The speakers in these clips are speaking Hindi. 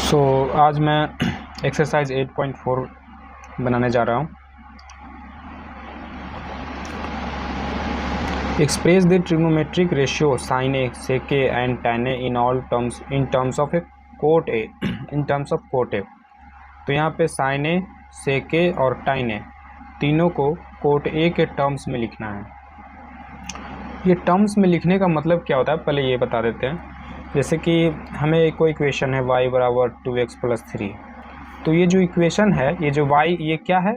आज मैं एक्सरसाइज 8.4 बनाने जा रहा हूँ। Express the trigonometric ratio sine A sec A and tan A in terms of A cot A in terms of cot A. तो यहाँ पे साइन ए, सेक ए और tan ए तीनों को कोट ए के टर्म्स में लिखना है। ये टर्म्स में लिखने का मतलब क्या होता है पहले ये बता देते हैं। जैसे कि हमें कोई इक्वेशन है y बराबर 2x + 3, तो ये जो इक्वेशन है, ये जो y, ये क्या है,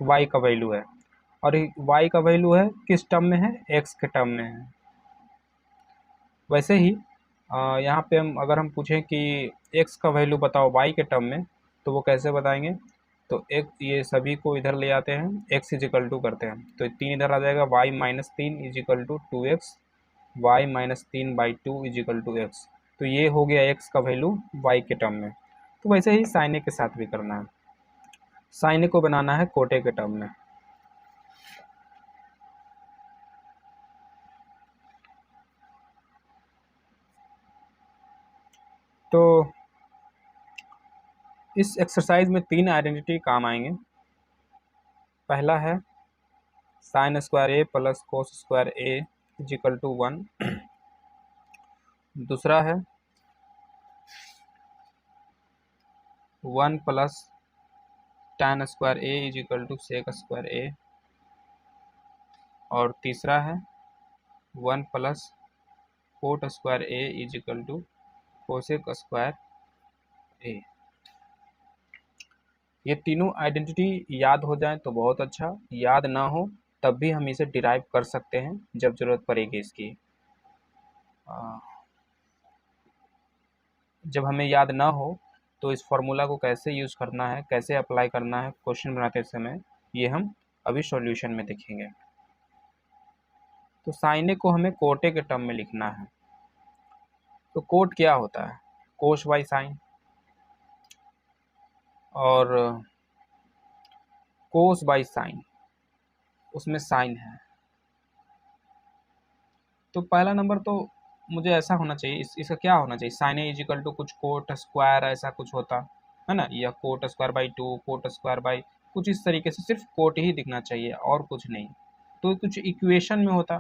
y का वैल्यू है, और y का वैल्यू है किस टर्म में है, x के टर्म में है। वैसे ही यहाँ पे अगर हम पूछें कि x का वैल्यू बताओ y के टर्म में, तो वो कैसे बताएंगे। तो एक ये सभी को इधर ले आते हैं, x = करते हैं, तो 3 इधर आ जाएगा, y - 3 = 2x, y - 3/2 = x। तो ये हो गया x का वैल्यू y के टर्म में। तो वैसे ही साइन ए के साथ भी करना है, साइन ए को बनाना है कोट ए के टर्म में। तो इस एक्सरसाइज में 3 आइडेंटिटी काम आएंगे। पहला है sin square A plus cos square ए = 1। दूसरा है 1 plus tan square A = sec square A. और तीसरा है 1 plus cot square A = cosec square A. ये तीनों आइडेंटिटी याद हो जाए तो बहुत अच्छा, याद ना हो तब भी हम इसे डिराइव कर सकते हैं जब ज़रूरत पड़ेगी इसकी। जब हमें याद ना हो तो इस फॉर्मूला को कैसे यूज़ करना है, कैसे अप्लाई करना है क्वेश्चन बनाते समय, ये हम अभी सॉल्यूशन में देखेंगे। तो साइन ए को हमें कोट ए के टर्म में लिखना है। तो कोट क्या होता है, कोस बाई साइन, और कोस बाई साइन उसमें साइन है। तो पहला नंबर तो मुझे ऐसा होना चाहिए, इसका क्या होना चाहिए, साइन ए = कुछ कोट स्क्वायर ऐसा कुछ होता है ना, या coat square by 2, coat square by कुछ इस तरीके से, सिर्फ कोट ही दिखना चाहिए और कुछ नहीं। तो कुछ इक्वेशन में होता,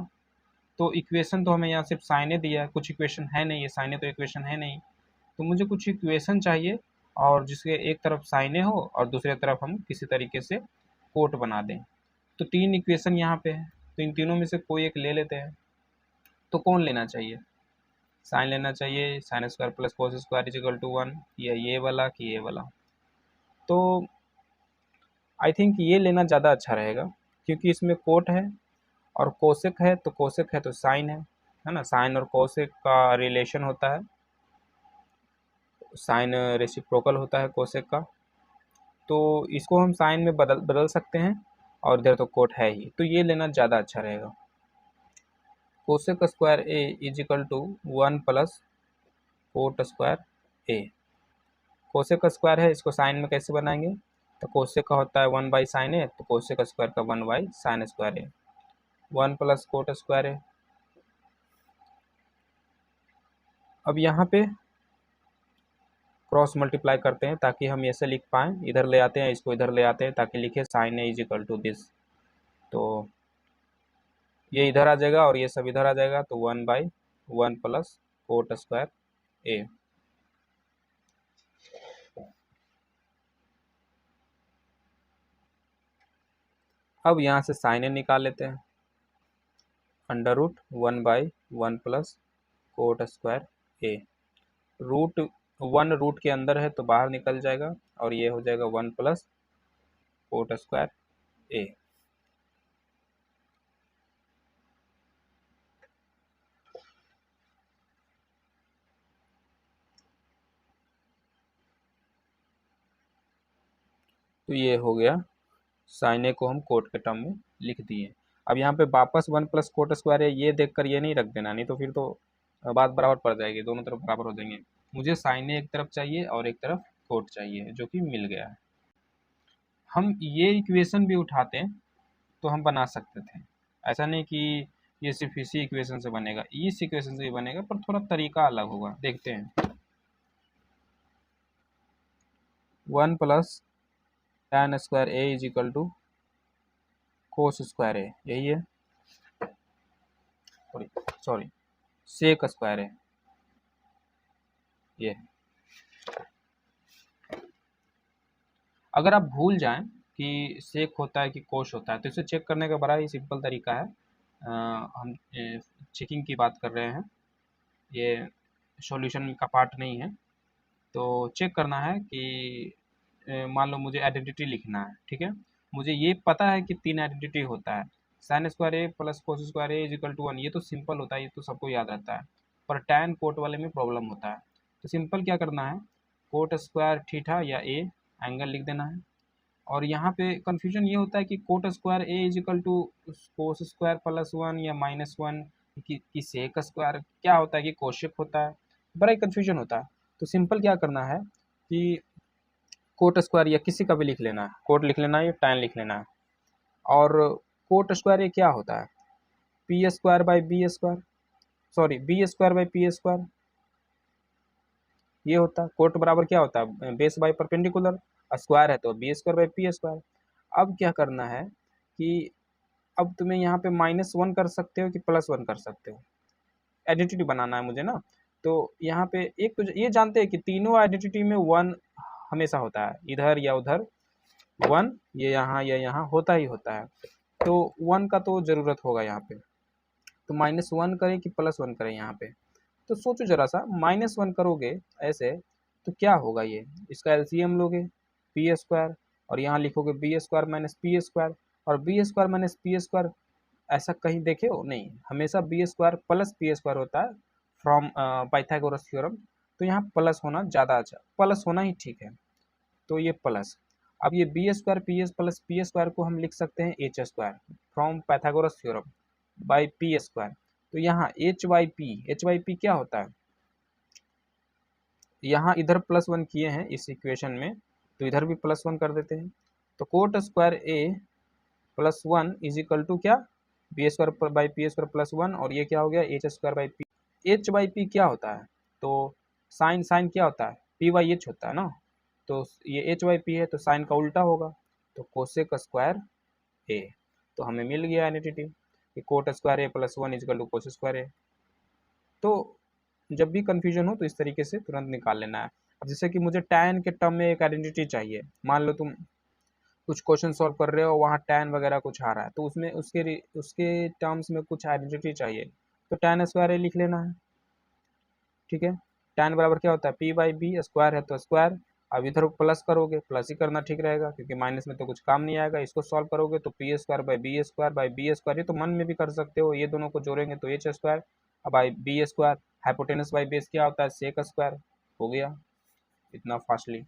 तो इक्वेशन तो हमें यहाँ सिर्फ साइन ए दिया है, कुछ इक्वेशन है नहीं, ये साइन ए तो इक्वेशन है नहीं। तो मुझे कुछ इक्वेशन चाहिए और जिसके एक तरफ साइन ए हो और दूसरे तरफ हम किसी तरीके से कोट बना दें। तो 3 इक्वेशन यहाँ पे है, तो इन तीनों में से कोई एक ले लेते हैं। तो कौन लेना चाहिए, साइन लेना चाहिए, sine square plus cos square = 1, या ये वाला कि ये वाला। तो आई थिंक ये लेना ज़्यादा अच्छा रहेगा, क्योंकि इसमें कोट है और कोसेक है, तो कोसेक है तो साइन है ना, साइन और कोसेक का रिलेशन होता है, साइन रेसिप्रोकल होता है कोसेक का। तो इसको हम साइन में बदल सकते हैं, और इधर तो कोट है ही, तो ये लेना ज़्यादा अच्छा रहेगा। कोसेक स्क्वायर ए = 1 प्लस कोट स्क्वायर ए। कोसेक स्क्वायर है, इसको साइन में कैसे बनाएंगे, तो कोसेक का होता है 1 बाई साइन ए, तो कोसेक स्क्वायर का 1 by sine square A. 1 plus cot square A. अब यहाँ पे क्रॉस मल्टीप्लाई करते हैं ताकि हम ऐसे लिख पाएँ, इधर ले आते हैं, इसको इधर ले आते हैं ताकि लिखे साइन ए = दिस। तो ये इधर आ जाएगा और ये सब इधर आ जाएगा, तो 1/1 प्लस कोट स्क्वायर ए। अब यहाँ से साइन ए निकाल लेते हैं, √1/1 plus cot square A. √1 root के अंदर है तो बाहर निकल जाएगा, और ये हो जाएगा 1 प्लस कोट स्क्वायर ए। तो ये हो गया, साइन ए को हम कोट के टर्म में लिख दिए। अब यहाँ पे वापस 1 प्लस कोट स्क्वायर है, ये देखकर ये नहीं रख देना, नहीं तो फिर तो बात बराबर पड़ जाएगी, दोनों तरफ बराबर हो जाएंगे। मुझे साइन ए एक तरफ चाहिए और एक तरफ कोट चाहिए, जो कि मिल गया है। हम ये इक्वेशन भी उठाते हैं तो हम बना सकते थे, ऐसा नहीं कि ये सिर्फ इसी इक्वेशन से बनेगा, इस इक्वेशन से भी बनेगा, पर थोड़ा तरीका अलग होगा, देखते हैं। 1 plus tan square A is equal to cos square A, यही है, सॉरी सेक स्क्वायर है ये। अगर आप भूल जाएं कि सेक होता है कि कोश होता है तो इसे चेक करने का बड़ा ही सिंपल तरीका है। हम चेकिंग की बात कर रहे हैं, ये सॉल्यूशन का पार्ट नहीं है। तो चेक करना है कि मान लो मुझे आइडेंटिटी लिखना है, ठीक है। मुझे ये पता है कि 3 आइडेंटिटी होता है, sine square A plus cos square A is equal to 1, ये तो सिंपल होता है, ये तो सबको याद रहता है। पर टैन कोट वाले में प्रॉब्लम होता है। तो सिंपल क्या करना है, कोट स्क्वायर थीटा या ए एंगल लिख देना है। और यहाँ पे कन्फ्यूजन ये होता है कि cot square A is equal to cos square plus 1 या -1 कि सेक स्क्वायर क्या होता है कि कोशेक होता है, बड़ा ही कन्फ्यूजन होता है। तो सिंपल क्या करना है कि कोट स्क्वायर या किसी का भी लिख लेना है, कोट लिख लेना है या टैन लिख लेना है। और कोट स्क्वायर ये क्या होता है, P square by B square, sorry B square by P square, ये होता है। कोट बराबर क्या होता है, बेस बाई परपेंडिकुलर, स्क्वायर है तो B square by P square. अब क्या करना है कि अब तुम्हें यहाँ पे -1 कर सकते हो कि +1 कर सकते हो, आइडेंटिटी बनाना है मुझे ना। तो यहाँ पे एक तो ये जानते हैं कि तीनों आइडेंटिटी में 1 हमेशा होता है, इधर या उधर 1, ये यहाँ या यहाँ होता ही होता है। तो 1 का तो ज़रूरत होगा यहाँ पे। तो -1 करें कि +1 करें यहाँ पे, तो सोचो ज़रा सा, -1 करोगे ऐसे तो क्या होगा, ये इसका एलसीएम लोगे पी स्क्वायर और यहाँ लिखोगे B square minus P square, और B square minus P square ऐसा कहीं देखे हो नहीं, हमेशा B square plus P square होता है फ्रॉम पाइथागोरस थ्योरम। तो यहाँ प्लस होना ज़्यादा अच्छा, प्लस होना ही ठीक है, तो ये प्लस। अब ये B square P S plus P square को हम लिख सकते हैं H square from Pythagoras theorem by P square. तो यहाँ एच वाई पी क्या होता है, यहाँ इधर +1 किए हैं इस इक्वेशन में, तो इधर भी +1 कर देते हैं। तो cot square A +1 is equal to क्या, B square by P square +1, और ये क्या हो गया H square by P. H by P क्या होता है, तो साइन साइन क्या होता है, पी वाई एच होता है ना, तो ये एच वाई पी है तो साइन का उल्टा होगा, तो कोसेक स्क्वायर ए। तो हमें मिल गया आइडेंटिटी कि cot square A +1 is equal to cos square A. तो जब भी कन्फ्यूजन हो तो इस तरीके से तुरंत निकाल लेना है। अब जैसे कि मुझे टैन के टर्म में एक आइडेंटिटी चाहिए, मान लो तुम कुछ क्वेश्चन सॉल्व कर रहे हो, वहाँ टैन वगैरह कुछ आ रहा है, तो उसमें उसके टर्म्स में कुछ आइडेंटिटी चाहिए, तो टैन स्क्वायर ए लिख लेना है, ठीक है। टैन बराबर क्या होता है, पी बाई बी, स्क्वायर है तो स्क्वायर। अब इधर प्लस करोगे, प्लस ही करना ठीक रहेगा क्योंकि माइनस में तो कुछ काम नहीं आएगा। इसको सॉल्व करोगे तो P square by B square, ये तो मन में भी कर सकते हो, ये दोनों को जोड़ेंगे तो H square by B square, hypotenuse by base क्या होता है, सेक स्क्वायर। हो गया इतना फास्टली।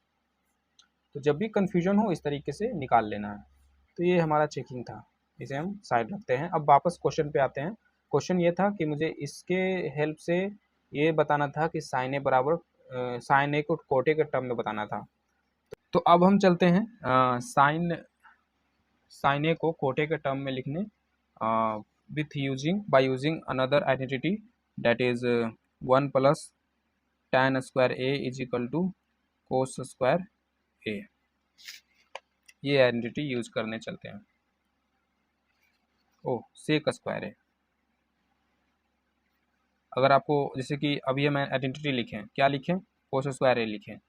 तो जब भी कन्फ्यूजन हो इस तरीके से निकाल लेना है। तो ये हमारा चेकिंग था, इसे हम साइड रखते हैं। अब वापस क्वेश्चन पे आते हैं। क्वेश्चन ये था कि मुझे इसके हेल्प से ये बताना था कि साइन ए बराबर साइन ए को कोटे के टर्म में बताना था। तो अब हम चलते हैं साइन ए को कोटे के टर्म में लिखने with by using another identity that is 1 plus tan square A is equal to cos square A. ये आइडेंटिटी यूज करने चलते हैं। ओह सेक स्क्वायर है, अगर आपको जैसे कि अभी हम आइडेंटिटी लिखें, क्या लिखें, कोस स्क्वायर ए लिखें,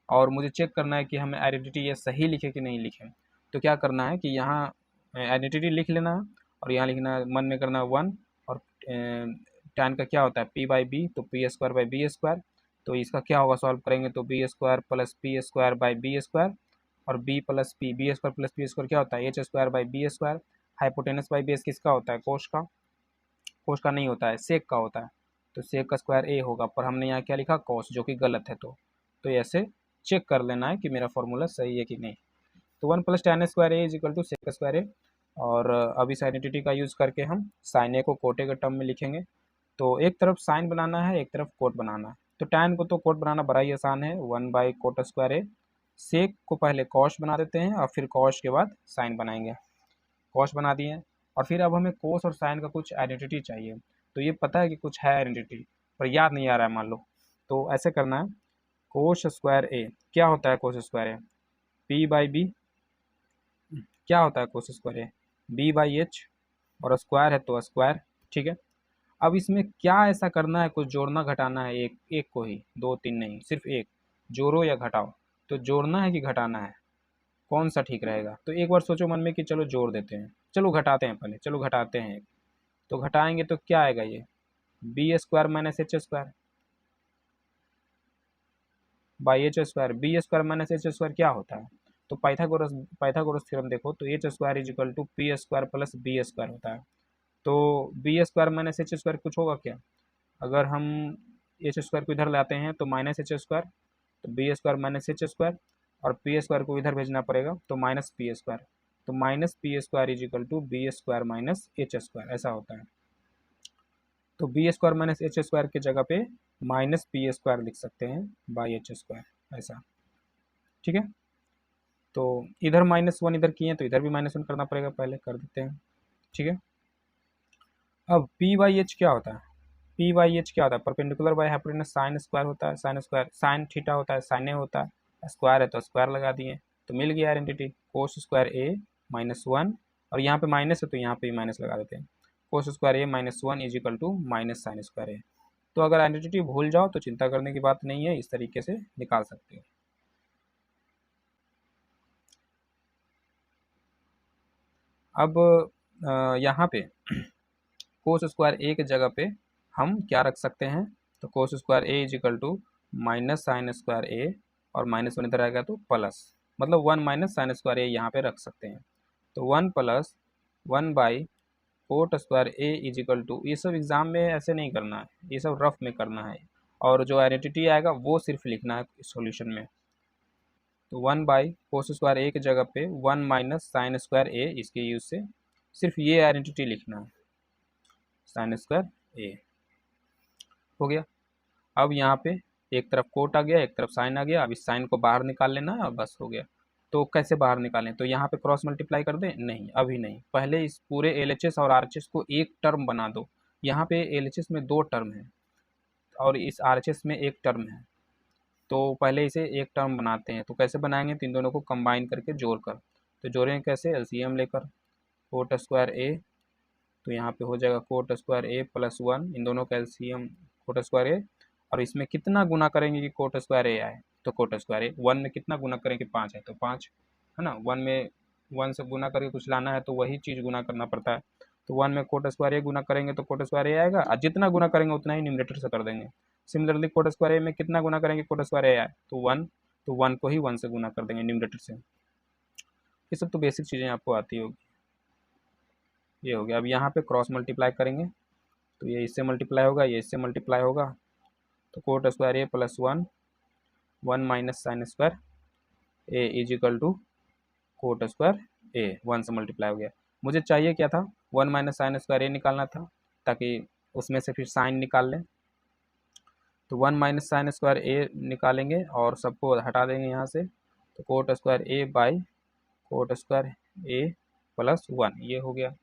और मुझे चेक करना है कि हमें आइडेंटिटी ये सही लिखे कि नहीं लिखे, तो क्या करना है कि यहाँ आइडेंटिटी लिख लेना है और यहाँ लिखना है, मन में करना है 1, और tan का क्या होता है पी बाई बी, तो P square by B square. तो इसका क्या होगा, सॉल्व करेंगे तो B square plus P square by B square, और B plus P, B square plus P square क्या होता है H square by B square. Hypotenuse by base किसका होता है, कोश का, कोश का नहीं होता है, सेक का होता है, तो सेक का स्क्वायर ए होगा, पर हमने यहाँ क्या लिखा कॉस, जो कि गलत है। तो ऐसे चेक कर लेना है कि मेरा फॉर्मूला सही है कि नहीं। तो 1 plus tan square A is equal to sec square A, और अब इस आइडेंटिटी का यूज़ करके हम साइन ए को कोटे के टर्म में लिखेंगे। तो एक तरफ साइन बनाना है, एक तरफ कोट बनाना है। तो tan को तो कोट बनाना बड़ा ही आसान है, 1 बाई कोट स्क्वायर ए। सेक को पहले कॉश बना देते हैं और फिर कॉश के बाद साइन बनाएंगे। कॉश बना दिए, और फिर अब हमें कोस और साइन का कुछ आइडेंटिटी चाहिए। तो ये पता है कि कुछ है आइडेंटिटी, पर याद नहीं आ रहा है मान लो, तो ऐसे करना है, कोस स्क्वायर ए क्या होता है, cos square A P by B क्या होता है cos square A, B by H, और स्क्वायर है तो स्क्वायर। ठीक है, अब इसमें क्या ऐसा करना है, कुछ जोड़ना घटाना है, एक एक को ही, दो तीन नहीं, सिर्फ एक। जोड़ो या घटाओ, तो जोड़ना है कि घटाना है, कौन सा ठीक रहेगा? तो एक बार सोचो मन में कि चलो जोड़ देते हैं, चलो घटाते हैं पहले, चलो घटाते हैं। तो घटाएंगे तो क्या आएगा, ये B square minus H square by H square. B square minus H square क्या होता है? तो पाइथागोरस थ्योरम देखो तो H square is equal to P square plus B square होता है। तो B square minus H square कुछ होगा क्या? अगर हम एच स्क्वायर को इधर लाते हैं तो माइनस एच स्क्वायर, तो B square minus H square, और पी स्क्वायर को इधर भेजना पड़ेगा तो माइनस पी स्क्वायर। तो minus P square is equal to B square minus H square, ऐसा होता है। तो B square minus H square की जगह पे माइनस पी स्क्वायर लिख सकते हैं बाई एच स्क्वायर, ऐसा। ठीक है, तो इधर -1 इधर किए तो इधर भी -1 करना पड़ेगा, पहले कर देते हैं। ठीक है, अब पी बाई एच क्या होता है? पी बाई एच क्या होता है? Perpendicular by hypotenuse sine square होता है, साइन स्क्वायर साइन थीटा होता है, साइन ए होता है, स्क्वायर है तो स्क्वायर लगा दिए, तो मिल गया आइडेंटिटी कोस स्क्वायर ए -1, और यहाँ पे माइनस है तो यहाँ पे भी माइनस लगा देते हैं, cos square A -1 is equal to minus sine square A. तो अगर आइडेंटिटी भूल जाओ तो चिंता करने की बात नहीं है, इस तरीके से निकाल सकते हो। अब यहाँ पे कोस स्क्वायर ए की जगह पे हम क्या रख सकते हैं? तो cos square A is equal to minus sine square A, और -1 इधर आएगा तो प्लस, मतलब 1 माइनस साइन स्क्वायर ए यहाँ पे रख सकते हैं। तो 1 plus 1 by cot square A is equal to, ये सब एग्जाम में ऐसे नहीं करना है, ये सब रफ में करना है, और जो आइडेंटिटी आएगा वो सिर्फ लिखना है सॉल्यूशन में। तो 1 बाई कोस स्क्वायर ए की जगह पे 1 माइनस साइन स्क्वायर ए, इसके यूज से सिर्फ ये आइडेंटिटी लिखना है, साइन स्क्वायर ए हो गया। अब यहाँ पे एक तरफ कोट आ गया, एक तरफ साइन आ गया, अब इस साइन को बाहर निकाल लेना है और बस हो गया। तो कैसे बाहर निकालें? तो यहाँ पे क्रॉस मल्टीप्लाई कर दें? नहीं, अभी नहीं, पहले इस पूरे LHS और RHS को एक टर्म बना दो। यहाँ पे LHS में 2 टर्म है और इस RHS में 1 टर्म है, तो पहले इसे एक टर्म बनाते हैं। तो कैसे बनाएंगे? तो इन दोनों को कंबाइन करके जोड़ कर, तो जोड़ेंगे कैसे? LCM लेकर, कोट स्क्वायर ए, तो यहाँ पे हो जाएगा कोट स्क्वायर ए प्लस 1, इन दोनों का LCM कोट स्क्वायर ए, और इसमें कितना गुना करेंगे कि कोट स्क्वायर ए आए? तो कोट स्क्वायर ए 1 में कितना गुना करेंगे? 5 है तो 5 है ना, 1 में 1 से गुना करके कुछ लाना है तो वही चीज़ गुना करना पड़ता है। तो 1 में कोट स्क्वायर ए गुना करेंगे तो कोट स्क्वायर ए आएगा, और जितना गुना करेंगे उतना ही न्यूमरेटर से कर देंगे। सिमिलरली कोट स्क्वायर ए में कितना गुना करेंगे कोट स्क्वायर ए आए? तो 1, तो 1 को ही 1 से गुना कर देंगे न्यूमरेटर से। ये सब तो बेसिक चीज़ें आपको आती होगी। ये हो गया। अब यहाँ पे क्रॉस मल्टीप्लाई करेंगे तो ये इससे मल्टीप्लाई होगा, ये इससे मल्टीप्लाई होगा, तो cot square A plus 1, 1 minus sine square A is equal to cot square A, 1 से मल्टीप्लाई हो गया। मुझे चाहिए क्या था? 1 माइनस साइन स्क्वायर ए निकालना था, ताकि उसमें से फिर साइन निकाल लें। तो 1 माइनस साइन स्क्वायर ए निकालेंगे और सबको हटा देंगे यहाँ से, तो cot square A by cot square A plus 1, ये हो गया।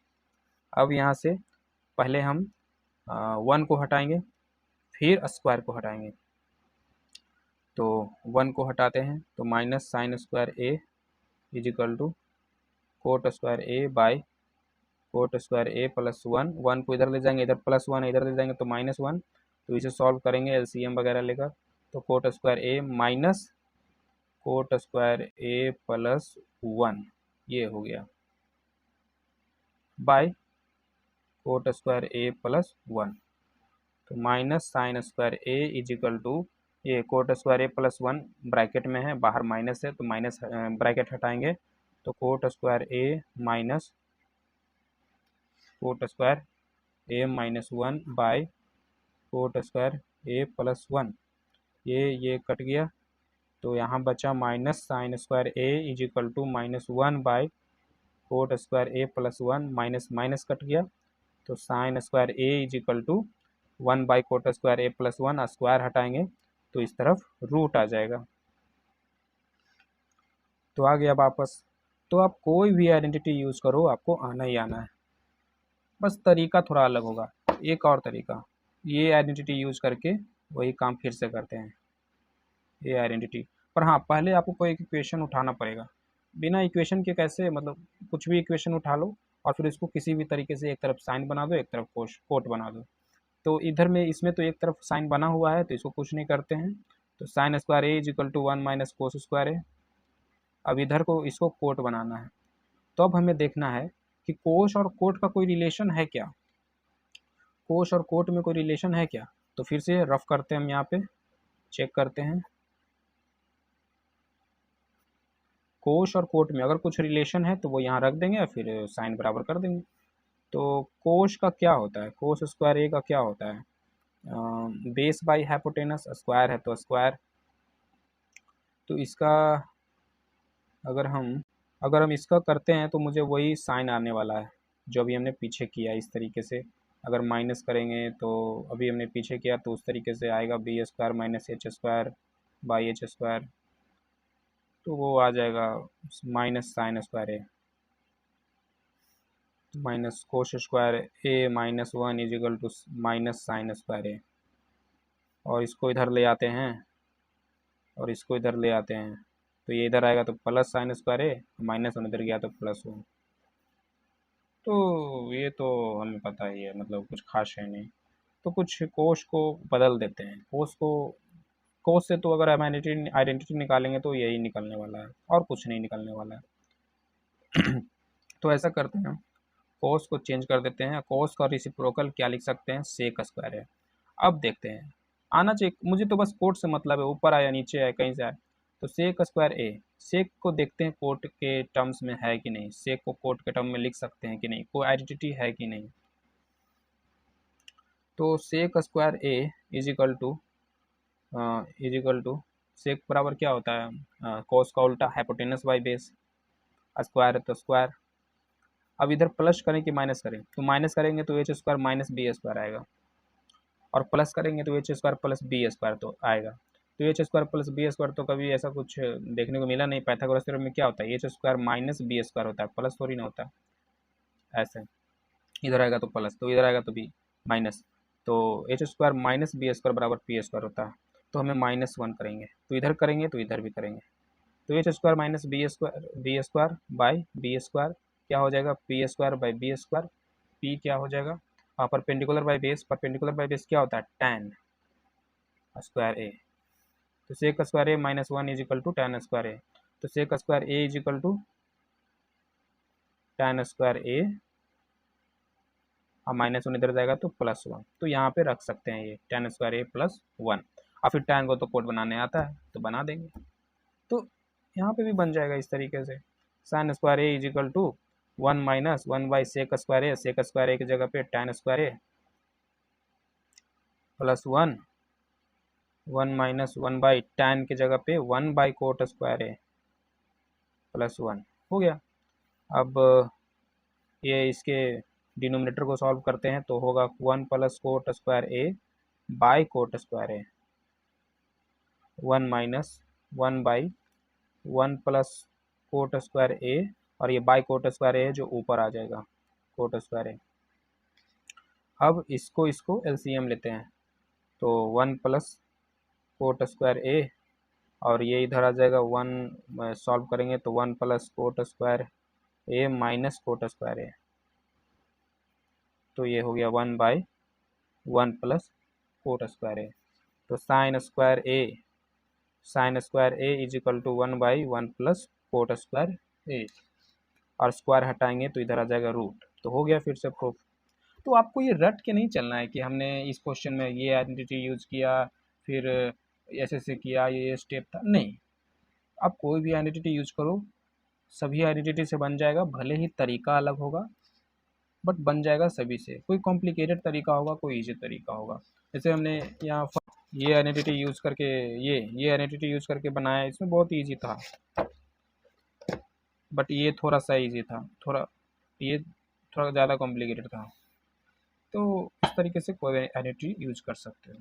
अब यहाँ से पहले हम 1 को हटाएंगे, फिर स्क्वायर को हटाएंगे। तो 1 को हटाते हैं तो minus sine square A is equal to cot square A by cot square A plus 1, 1 को इधर ले जाएंगे, इधर प्लस 1 इधर ले जाएंगे तो -1, तो इसे सॉल्व करेंगे LCM वगैरह लेकर, तो cot square A minus cot square A plus 1, ये हो गया, by cot square A plus 1, तो minus sine square A is equal to, ये cot square A plus 1 bracket में है, बाहर माइनस है तो माइनस ब्रैकेट हटाएंगे, तो cot square A minus cot square A minus 1 by cot square A plus 1, ये कट गया, तो यहाँ बचा minus sine square A is equal to -1 by cot square A plus 1, minus minus cut गया, तो sine square A is equal to 1 by cot square A plus 1, square हटाएंगे तो इस तरफ रूट आ जाएगा, तो आ गया वापस। तो आप कोई भी आइडेंटिटी यूज़ करो आपको आना ही आना है, बस तरीका थोड़ा अलग होगा। एक और तरीका, ये आइडेंटिटी यूज़ करके वही काम फिर से करते हैं, ये आइडेंटिटी, पर हाँ पहले आपको कोई एक इक्वेशन उठाना पड़ेगा। बिना इक्वेशन के कैसे, मतलब कुछ भी इक्वेशन उठा लो और फिर इसको किसी भी तरीके से एक तरफ साइन बना दो, एक तरफ कोट बना दो। तो इधर में इसमें तो एक तरफ साइन बना हुआ है तो इसको कुछ नहीं करते हैं, तो sine square A is equal to 1 minus cos square A. अब इधर को इसको कोट बनाना है, तो अब हमें देखना है कि कोस और कोट का कोई रिलेशन है क्या, कोस और कोट में कोई रिलेशन है क्या। तो फिर से रफ करते हैं, हम यहाँ पे चेक करते हैं, कोस और कोट में अगर कुछ रिलेशन है तो वो यहाँ रख देंगे और फिर साइन बराबर कर देंगे। तो कोस का क्या होता है, कोस स्क्वायर ए का क्या होता है, बेस बाई हाइपोटेनस, स्क्वायर है तो स्क्वायर। तो इसका अगर हम इसका करते हैं तो मुझे वही साइन आने वाला है जो अभी हमने पीछे किया इस तरीके से। अगर माइनस करेंगे तो अभी हमने पीछे किया तो उस तरीके से आएगा, B square minus H square by H square, तो वो आ जाएगा minus sine square A minus cos square A minus 1 is equal to minus sine square A. और इसको इधर ले आते हैं और इसको इधर ले आते हैं, तो ये इधर आएगा तो plus sign square A, minus one इधर गया तो प्लस 1। तो ये तो हमें पता ही है, मतलब कुछ खास है नहीं। तो कुछ कोस को बदल देते हैं, कोस से तो अगर हम आइडेंटिटी निकालेंगे तो यही निकलने वाला है और कुछ नहीं निकलने वाला है। तो ऐसा करते हैं, कोस को चेंज कर देते हैं, कोस का रेसिप्रोकल क्या लिख सकते हैं, सेक स्क्वायर है। अब देखते हैं, आना चाहिए, मुझे तो बस कोट से मतलब है, ऊपर आया नीचे आया कहीं से आया। तो सेक स्क्वायर ए, सेक को देखते हैं कोट के टर्म्स में है कि नहीं, सेक को कोट के टर्म में लिख सकते हैं कि नहीं, कोई आइडेंटिटी है कि नहीं। तो sec square A is equal to sec बराबर क्या होता है, कोस का उल्टा हाइपोटेनस बाई बेस, स्क्वायर है तो स्क्वायर। अब इधर प्लस करें कि माइनस करें, तो माइनस करेंगे तो H square minus B square आएगा, और प्लस करेंगे तो H square plus B square तो आएगा। तो H square plus B square तो कभी ऐसा कुछ देखने को मिला नहीं, पाइथागोरस थ्योरम में क्या होता है, H square minus B square होता है, प्लस थोड़ी ना होता है। ऐसे इधर आएगा तो प्लस, तो इधर आएगा तो बी माइनस, तो H square minus B square बराबर पी स्क्वायर होता है। तो हमें -1 करेंगे, तो इधर करेंगे तो इधर भी करेंगे, तो H square minus B square by B square क्या हो जाएगा, P square by B square, P क्या हो जाएगा, perpendicular by base, perpendicular by base क्या होता है, tan स्क्वायर ए। तो sec square A minus 1 is equal to tan square A, तो sec square A is equal to tan square A, और -1 इधर जाएगा तो +1, तो यहाँ पे रख सकते हैं ये tan स्क्वायर ए प्लस 1। और फिर tan को तो कोड बनाने आता है तो बना देंगे, तो यहाँ पे भी बन जाएगा इस तरीके से, sine square A is equal to 1 minus 1 by sec square A की जगह पे tan square A plus 1 minus 1 by tan की जगह पे 1 by cot square A plus 1 हो गया। अब ये इसके डिनोमिनेटर को सॉल्व करते हैं तो होगा 1 plus cot square A by cot square A, 1 minus 1 by 1 plus cot square A, और ये बाई कोट स्क्वायर ए जो ऊपर आ जाएगा कोट स्क्वायर ए। अब इसको एलसीएम लेते हैं, तो 1 प्लस कोट स्क्वायर ए, और ये इधर आ जाएगा 1, सॉल्व करेंगे तो 1 plus cot square A minus cot square A, तो ये हो गया 1 by 1 plus cot square A. तो sine square A is equal to 1 by 1 plus cot square A, और स्क्वायर हटाएंगे तो इधर आ जाएगा रूट, तो हो गया फिर से प्रूफ। तो आपको ये रट के नहीं चलना है कि हमने इस क्वेश्चन में ये आइडेंटिटी यूज़ किया, फिर ऐसे किया, ये स्टेप था, नहीं। आप कोई भी आइडेंटिटी यूज करो, सभी आइडेंटिटी से बन जाएगा, भले ही तरीका अलग होगा बट बन जाएगा सभी से। कोई कॉम्प्लिकेटेड तरीका होगा, कोई ईजी तरीका होगा। जैसे हमने यहाँ ये आइडेंटिटी यूज़ करके ये आइडेंटिटी यूज़ करके बनाया, इसमें बहुत ईजी था, बट ये थोड़ा सा ईजी था, ये थोड़ा ज़्यादा कॉम्प्लिकेटेड था। तो इस तरीके से कोई आइडेंटिटी यूज कर सकते हो।